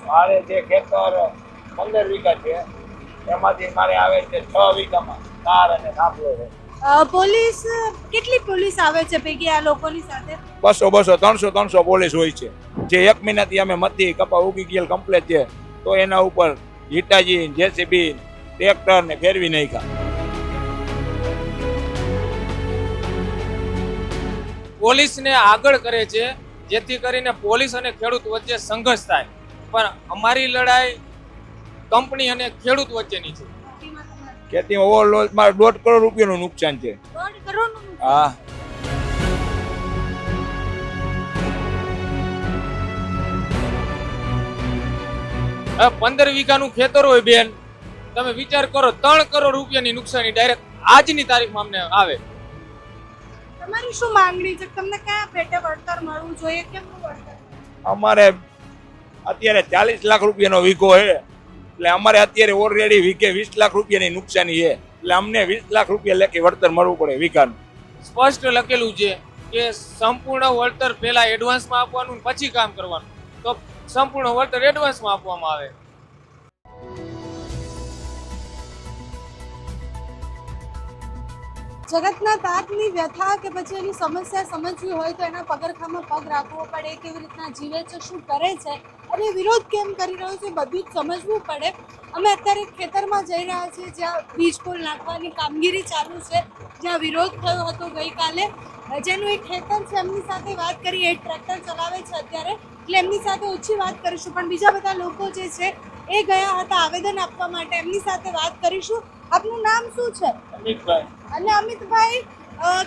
મારે જે ખેતર 15 વીઘા છે એમાંથી મારે આવે છે 6 વીઘામાં તાર અને થાંભલો છે. પોલીસ કેટલી પોલીસ આવે છે ભેગી આ લોકોની સાથે? 200 200 300 પોલીસ હોય છે. જે 1 મહિનાથી અમે મતી કપા ઉગી ગયેલ કમ્પ્લેટ છે તો એના ઉપર હિટાજી જેસીબી ટ્રેક્ટર ને ફેરવી નાખ્યા. પોલીસને આગળ કરે છે જેથી કરીને પોલીસ અને ખેડૂત વચ્ચે સંઘર્ષ થાય, પણ અમારી લડાઈ કંપની અને ખેડૂત વચ્ચેની છે. ખેતીમાં ઓવરલોડમાં 1.5 કરોડ રૂપિયાનું નુકસાન છે. 1.5 કરોડનું નુકસાન. હા, હવે 15 વીઘાનું ખેતર હોય બેન, તમે વિચાર કરો 3 કરોડ રૂપિયાની નુકસાની ડાયરેક્ટ આજની તારીખમાં અમને આવે. તમારી શું માંગણી છે? તમને કયા પેટે વળતર મળવું જોઈએ? કેમનું વળતર? અમારે અત્યારે 40 લાખ રૂપિયાનો વીઘો છે એટલે અમારે અત્યારે ઓલરેડી વીઘે 20 લાખ રૂપિયાની નુકસાની છે એટલે અમને 20 લાખ રૂપિયા લેખે વળતર મળવું પડે વીઘાનું. સ્પષ્ટ લખેલું છે કે સંપૂર્ણ વળતર પહેલા એડવાન્સમાં આપવાનું, પછી કામ કરવાનું. તો સંપૂર્ણ વળતર એડવાન્સમાં આપવામાં આવે. જગતના તાતની વ્યથા કે પછી એની સમસ્યા સમજવી હોય તો એના પગરખામાં પગ રાખવો પડે. કેવી રીતના જીવે છે, શું કરે છે અને વિરોધ કેમ કરી રહ્યો છે, બધું જ સમજવું પડે. અમે અત્યારે ખેતરમાં જઈ રહ્યા છીએ જ્યાં વીજ પોલ નાખવાની કામગીરી ચાલુ છે, જ્યાં વિરોધ થયો હતો ગઈકાલે. જેનું એક ખેતર છે, એમની સાથે વાત કરી. એ ટ્રેક્ટર ચલાવે છે અત્યારે, એટલે એમની સાથે ઓછી વાત કરીશું, પણ બીજા બધા લોકો જે છે એ ગયા હતા આવેદન આપવા માટે. એમની સાથે વાત કરીશું. આપનું નામ શું છે? અમિતભાઈ, અને અમિતભાઈ,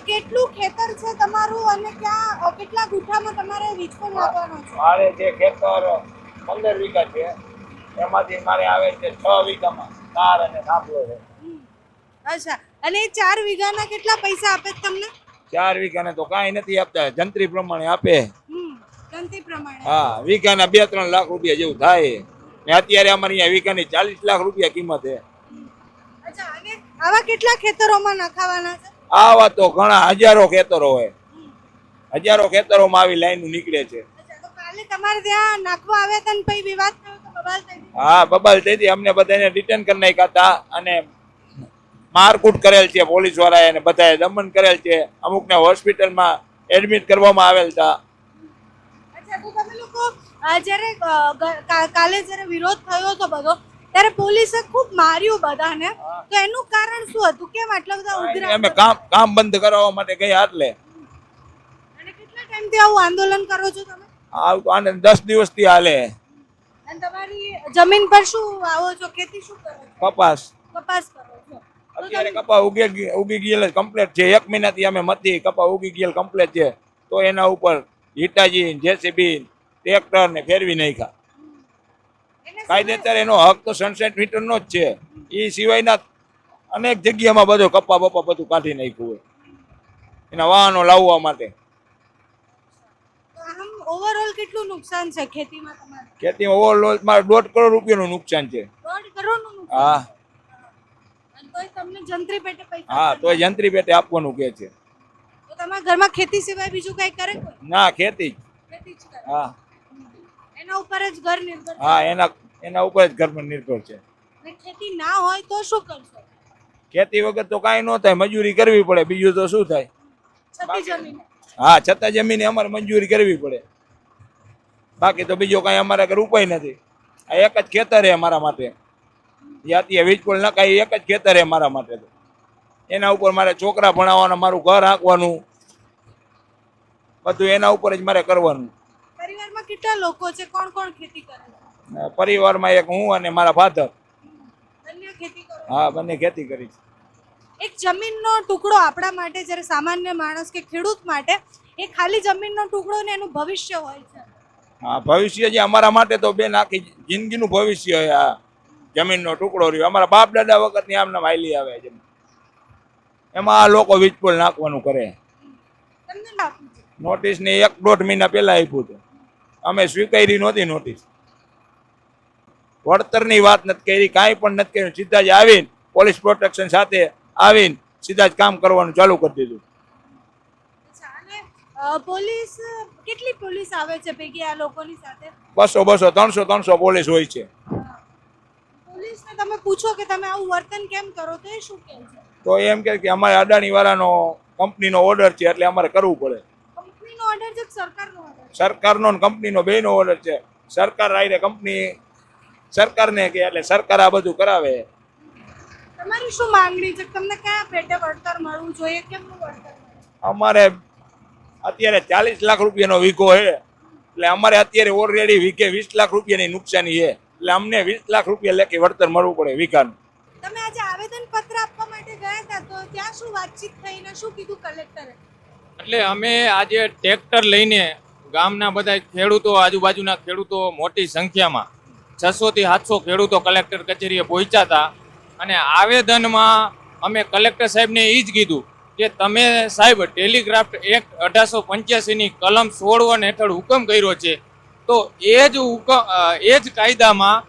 કેટલું ખેતર છે તમારું અને ક્યાં કેટલા ગુઠામાં તમારે વીજ પોલ નાખવાનો છે? મારે જે ખેતર 15 વીઘા છે એમાંથી મારે આવે છે 6 વીઘામાં તાર અને થાંભલો છે. અચ્છા, અને એ 4 વીઘાના કેટલા પૈસા આપે છે તમને? 4 વીઘાને તો કાંઈ નથી આપતા, જંત્રી પ્રમાણે આપે. ગણતરી પ્રમાણે? હા, વીઘાના 2-3 લાખ રૂપિયા જેવું થાય ને અત્યારે અમારે અહીંયા વીઘાની 40 લાખ રૂપિયા કિંમત છે. અચ્છા, અને આવા કેટલા ખેતરોમાં નખાવાના છે? આવા તો ઘણા હજારો ખેતરો હોય, હજારો ખેતરોમાં આવી લાઈન નીકળે છે. અચ્છા, તો કાલે તમારે ત્યાં નાખવા આવ્યા હતા ને પછી વિવાદ થયો તો બબાલ થઈ ગઈ? હા, બબાલ થઈ હતી. અમને બધાને રિટર્ન કરી નાખ્યા હતા અને મારકૂટ કરેલ છે પોલીસ વાળાએ અને બધાએ દમન કરેલ છે. અમુકને હોસ્પિટલમાં એડમિટ કરવામાં આવેલ હતા. અચ્છા, તો તમે લોકો જ્યારે કાલે જ્યારે વિરોધ થયો હતો બધો, ત્યારે પોલીસે ખૂબ માર્યું બધાને, તો એનું કારણ શું હતું? કેમ આટલા બધા ઉગ્ર? અમે કામ બંધ કરાવવા માટે ગયા એટલે અને કેટલા ટાઈમથી આવું આંદોલન કરો છો તમે? આને 10 દિવસથી હાલે. અને તમારી જમીન પર શું વાવો છો? ખેતી શું કરો છો? કપાસ કપાસ કરો છો? તો અત્યારે કપા ઉગી ગયેલ કમ્પ્લેટ છે. 1 મહિનાથી અમે મતી કપા ઉગી ગયેલ કમ્પ્લેટ છે તો એના ઉપર હિટાજી જેસીબી ટ્રેક્ટર ને ફેરવી નાખ્યા. એને કાયદેસર એનો હક તો 67 મીટરનો જ છે. એ સિવાયના અનેક જગ્યામાં બધો કપા બપા બધું કાઢી નાખ્યું હોય એના વાહનો લાવવા માટે. તો આમ ઓવરઓલ કેટલું નુકસાન છે ખેતીમાં તમારે? ખેતીમાં ઓવરલોડમાં 1.5 કરોડ રૂપિયાનું નુકસાન છે. 1.5 કરોડનું નુકસાન? હા, અને તોય તમને જંત્રી પેટે પૈસા હા, આપે? તો જંત્રી પેટે આપવાનું કે છે. તો તમારા ઘરમાં ખેતી સિવાય બીજું કઈ કરે કોઈ? ના, ખેતી જ. ખેતી જ કરે? હા, એના ઉપર જ ઘર નિર્ભર છે? હા, એના ઉપર જ ઘર પર નિર્ભર છે. અને ખેતી ના હોય તો શું કરશો? ખેતી વગર તો કાંઈ ન થાય, મજૂરી કરવી પડે, બીજું તો શું થાય. છતી જમીન? હા, છતાં જમીને અમારે મંજૂરી કરવી પડે, બાકી તો બીજો કાંઈ અમારા ઘર ઉપાય નથી. આ એક જ ખેતર છે મારા માટે. જ્યાંથી વીજપોલ નખાય એક જ ખેતર છે મારા માટે. તો એના ઉપર મારે છોકરા ભણાવવાના, મારું ઘર હાંકવાનું, બધું એના ઉપર જ મારે કરવાનું. પરિવારમાં કેટલા લોકો છે? કોણ કોણ ખેતી કરે છે? પરિવારમાં એક હું અને મારા ફાધર. બંને ખેતી કરો? હા, બંને ખેતી કરી છે. એક જમીનનો ટુકડો આપણા માટે, જ્યારે સામાન્ય માણસ કે ખેડૂત માટે, એ ખાલી જમીનનો ટુકડો ને એનું ભવિષ્ય હોય છે. હા, ભવિષ્ય જે અમારા માટે તો બેન આખી જિંદગીનું ભવિષ્ય છે. આ જમીનનો ટુકડો રહ્યો અમારા બાપ દાદા વખતની આમના વાયલી આવે છે. એમાં આ લોકો વીજપોલ નાખવાનું કરે. તમને ના આપ્યું છે? નોટિસ ને 1-1.5 મહિના પહેલા આપ્યું હતું. અમે સ્વીકારી નહોતી નોટિસ. વળતરની વાત નથી કરી, કાંઈ પણ નથી કર્યું. સીધા જ આવીને પોલીસ પ્રોટેક્શન સાથે આવીને સીધા જ કામ કરવાનું ચાલુ કરી દીધું. અચ્છા, અને પોલીસ કેટલી પોલીસ આવે છે ભેગી આ લોકોની સાથે? 200 200 300 300 પોલીસ હોય છે. પોલીસને તમે પૂછો કે તમે આવું વર્તન કેમ કરો તો એ શું કહે છે? તો એમ કે અમારે અદાણી વાળાનો કંપનીનો ઓર્ડર છે એટલે અમારે કરવું પડે. કંપનીનો ઓર્ડર છે કે સરકારનો ઓર્ડર? સરકારનો ને કંપનીનો બેનો ઓર્ડર છે. સરકાર આવીને કંપની સરકારને કે એટલે સરકાર આ બધું કરાવે. તમારી શું માંગણી છે? તમને કયા પેટે વળતર મળવું જોઈએ? કેમનું વળતર મળે? અમારે અત્યારે 40 લાખ રૂપિયાનો વીઘો છે એટલે અમારે અત્યારે ઓલરેડી વીઘે 20 લાખ રૂપિયાની નુકસાની છે એટલે અમને 20 લાખ રૂપિયા લેખે વળતર મળવું પડે વીઘાનું. તમે આજે આવેદન પત્ર આપવા માટે ગયા હતા તો ત્યાં શું વાતચીત થઈ ને શું કીધું કલેક્ટરે? એટલે અમે આજે ટ્રેક્ટર લઈને ગામના બધા ખેડૂતો, આજુબાજુના ખેડૂતો મોટી સંખ્યામાં 600 થી 700 ખેડૂતો કલેક્ટર કચેરીએ પહોંચ્યા હતા અને આવેદનમાં અમે કલેક્ટર સાહેબને એ જ કીધું કે તમે સાહેબ ટેલિગ્રાફ્ટ એક્ટ 1885ની કલમ 16 હેઠળ હુકમ કર્યો છે તો એ જ કાયદામાં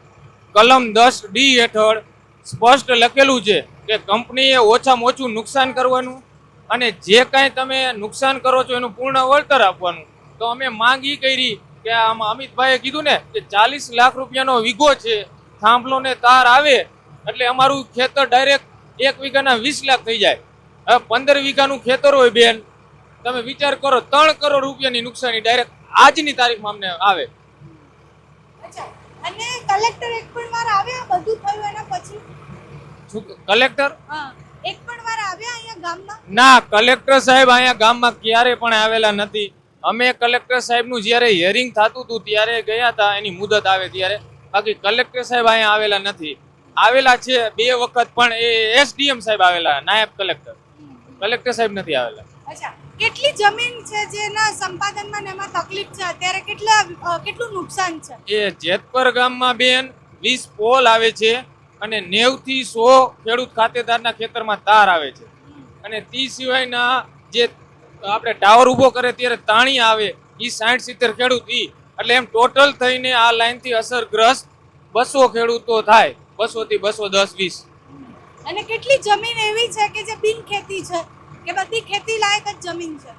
કલમ 10D હેઠળ સ્પષ્ટ લખેલું છે કે કંપનીએ ઓછામાં ઓછું નુકસાન કરવાનું અને જે કાંઈ તમે નુકસાન કરો છો એનું પૂર્ણ વળતર આપવાનું. તો અમે માંગ એ કરી કે આમાં અમિતભાઈએ કીધું ને કે 40 લાખ રૂપિયાનો વીઘો છે, થાંભલો ને તાર આવે એટલે અમારું ખેતર ડાયરેક્ટ 1 વીઘાના 20 લાખ થઈ જાય. હવે 15 વીઘાનું ખેતર હોય બેન, તમે વિચાર કરો 3 કરોડ રૂપિયાની નુકસાની ડાયરેક્ટ આજની તારીખમાં અમને આવે. અચ્છા, અને કલેક્ટર એક પણ વાર આવ્યા બધું થયું એના પછી? શું કલેક્ટર? હા, એક પણ વાર આવ્યા અહીંયા ગામમાં? ના, કલેક્ટર સાહેબ અહીંયા ગામમાં ક્યારે પણ આવેલા નથી. અમે કલેક્ટર સાહેબનું જ્યારે હિયરિંગ થતું હતું ત્યારે ગયા હતા, એની મુદત આવે ત્યારે. બાકી કલેક્ટર સાહેબ અહીંયા આવેલા નથી. આવેલા છે 2 વખત પણ એ SDM સાહેબ આવેલા, નાયબ કલેક્ટર. કલેક્ટર સાહેબ નથી આવેલા. અચ્છા, કેટલી જમીન છે જેના સંપાદનમાં ને એમાં તકલીફ છે અત્યારે? કેટલું નુકસાન છે? એ જેતપર ગામમાં બેન 20 પોલ આવે છે અને 90 થી 100 ખેડૂત ખાતેદારના ખેતરમાં તાર આવે છે અને તે સિવાયના જે આપણે ટાવર ઊભો કરે ત્યારે તાણી આવે એ 60-70 ખેડૂત એટલે એમ ટોટલ થઈને આ લાઈનથી અસરગ્રસ્ત 200 ખેડૂતો થાય, 200 થી 210-20. અને કેટલી જમીન એવી છે કે જે બિન ખેતી છે કે બધી ખેતી લાયક જ જમીન છે?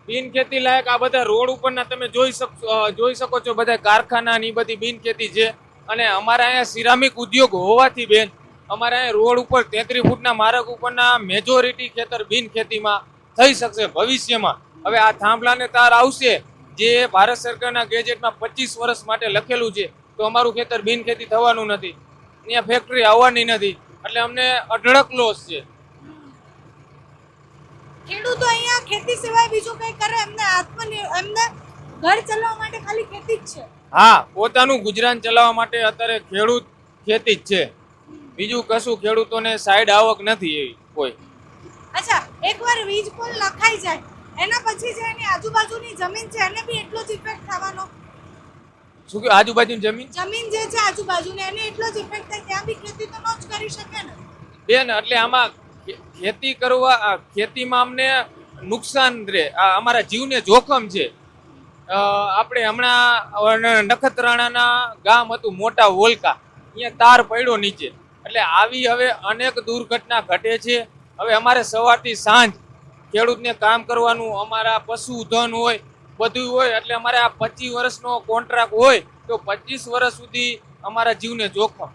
બિન ખેતી લાયક આ બધા રોડ ઉપરના તમે જોઈ શકો છો, બધા કારખાના ની બધી બિન ખેતી છે. અને અમારા અહીંયા સિરામિક ઉદ્યોગ હોવાથી બેન અમારા અહીંયા રોડ ઉપર 33 ફૂટના માર્ગ ઉપરના મેજોરિટી ખેતર બિન ખેતીમાં થઈ શકશે ભવિષ્યમાં. હવે આ થાંભલાને તાર આવશે જે ભારત સરકારના ગેજેટમાં 25 વર્ષ માટે લખેલું છે તો અમારું ખેતર બિન ખેતી થવાનું નથી, અહીંયા ફેક્ટરી આવવાની નથી એટલે અમને અઢળક લોસ છે. ખેડૂતો અહીંયા ખેતી સિવાય બીજું કઈ કરે? એમને ઘર ચલાવવા માટે ખાલી ખેતી જ છે? હા, પોતાનું ગુજરાન ચલાવવા માટે અત્યારે ખેડૂત ખેતી જ છે, બીજું કશું ખેડૂતોને સાઈડ આવક નથી એવી કોઈ. અચ્છા, એકવાર વીજ પોલ નખાઈ જાય એના પછી જે એની આજુબાજુની જમીન છે એને બી એટલો જ ઇફેક્ટ થવાનો? શું કે આજુબાજુની જમીન જે છે આજુબાજુની એને એટલો જ ઇફેક્ટ થાય, ત્યાં બી ખેતી તો ન જ કરી શકે ને બેન. એટલે આમાં ખેતીમાં અમને નુકસાન રહે, અમારા જીવને જોખમ છે. આપણે હમણાં નખત્રાણાના ગામ હતું મોટા વોલકા, અહીંયા તાર પડ્યો નીચે એટલે આવી હવે અનેક દુર્ઘટના ઘટે છે. હવે અમારે સવારથી સાંજ ખેડૂતને કામ કરવાનું, અમારા પશુધન હોય બધું હોય એટલે અમારે આ 25 વર્ષનો કોન્ટ્રાક્ટ હોય તો 25 વર્ષ સુધી અમારા જીવને જોખમ.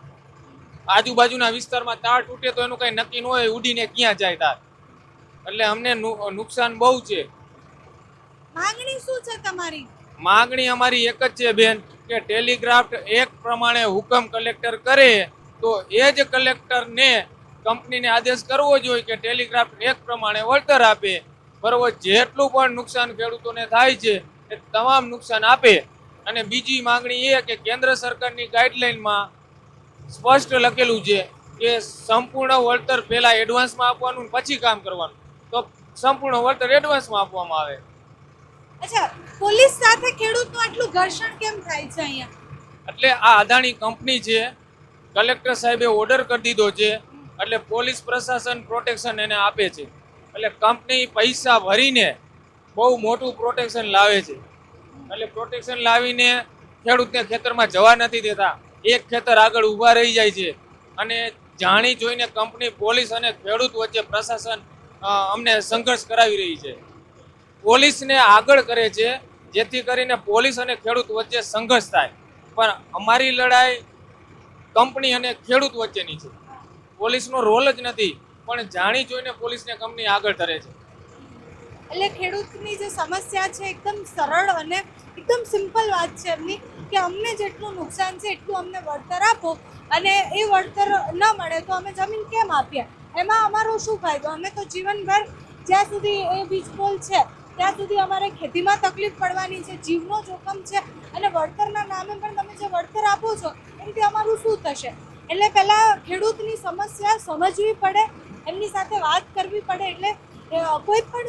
આજુબાજુના વિસ્તારમાં તાર તૂટે તો એનું કઈ નક્કી ન હોય, ઉડીને ક્યાં જાય તાર. એટલે અમને નુકસાન બહુ છે. માંગણી શું છે તમારી? માંગણી અમારી એક જ છે બેન કે ટેલિગ્રાફ્ટ એક્ટ પ્રમાણે હુકમ કલેક્ટર કરે તો એ જ કલેક્ટરને કંપનીને આદેશ કરવો જોઈએ કે ટેલિગ્રાફ્ટ એક્ટ પ્રમાણે વળતર આપે. બરોબર, જેટલું પણ નુકસાન ખેડૂતોને થાય છે એ તમામ નુકસાન આપે. અને બીજી માંગણી એ કે કેન્દ્ર સરકારની ગાઈડલાઈનમાં સ્પષ્ટ લખેલું છે કે સંપૂર્ણ વળતર પહેલા એડવાન્સમાં આપવાનું પછી કામ કરવાનું, તો સંપૂર્ણ વળતર એડવાન્સમાં આપવામાં આવે. અચ્છા, પોલીસ સાથે ખેડૂતનું આટલું ઘર્ષણ કેમ થાય છે અહીંયા? એટલે આ અદાણી કંપની છે, કલેક્ટર સાહેબે ઓર્ડર કરી દીધો છે એટલે પોલીસ પ્રશાસન પ્રોટેક્શન એને આપે છે. એટલે કંપની પૈસા ભરીને બહુ મોટું પ્રોટેક્શન લાવે છે. એટલે પ્રોટેક્શન લાવીને ખેડૂતને ખેતરમાં જવા નથી દેતા, એક ખેતર આગળ ઊભા રહી જાય છે. અને જાણી જોઈને કંપની, પોલીસ અને ખેડૂત વચ્ચે પ્રશાસન અમને સંઘર્ષ કરાવી રહી છે. પોલીસને આગળ કરે છે, જેથી કરીને પોલીસ અને ખેડૂત વચ્ચે સંઘર્ષ થાય. પણ અમારી લડાઈ કંપની અને ખેડૂત વચ્ચેની છે. પોલીસનો રોલ જ નથી, પણ જાણી જોઈને પોલીસને કંપની આગળ ધરે છે. એટલે ખેડૂતની જે સમસ્યા છે એકદમ સરળ અને એકદમ સિમ્પલ વાત છે એમની કે અમને જેટલું નુકસાન છે એટલું અમને વળતર આપો, અને એ વળતર ન મળે તો અમે જમીન કેમ આપીએ, એમાં અમારો શું ફાયદો? અમે તો જીવનભર જ્યાં સુધી એ વીજ પોલ છે ત્યાં સુધી અમારે ખેતીમાં તકલીફ પડવાની છે, જીવનો જોખમ છે, અને વળતરના નામે પણ તમે જે વળતર આપો છો એનાથી અમારું શું થશે? એટલે પહેલાં ખેડૂતની સમસ્યા સમજવી પડે, એમની સાથે વાત કરવી પડે. એટલે કોઈ પણ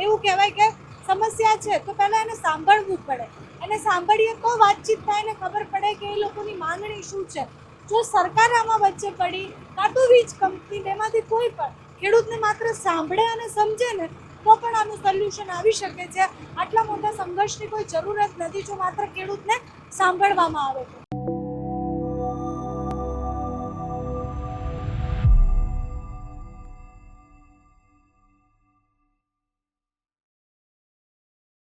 એવું કહેવાય કે સમસ્યા છે તો પહેલાં એને સાંભળવું પડે, અને સાંભળીએ તો વાતચીત થાય ને ખબર પડે કે એ લોકોની માંગણી શું છે. જો સરકાર આમાં વચ્ચે પડી કાં તો વીજ કંપની, બેમાંથી કોઈ પણ ખેડૂતને માત્ર સાંભળે અને સમજે ને તો પણ આનું સોલ્યુશન આવી શકે છે. આટલા મોટા સંઘર્ષની કોઈ જરૂરત નથી જો માત્ર ખેડૂતને સાંભળવામાં આવે તો.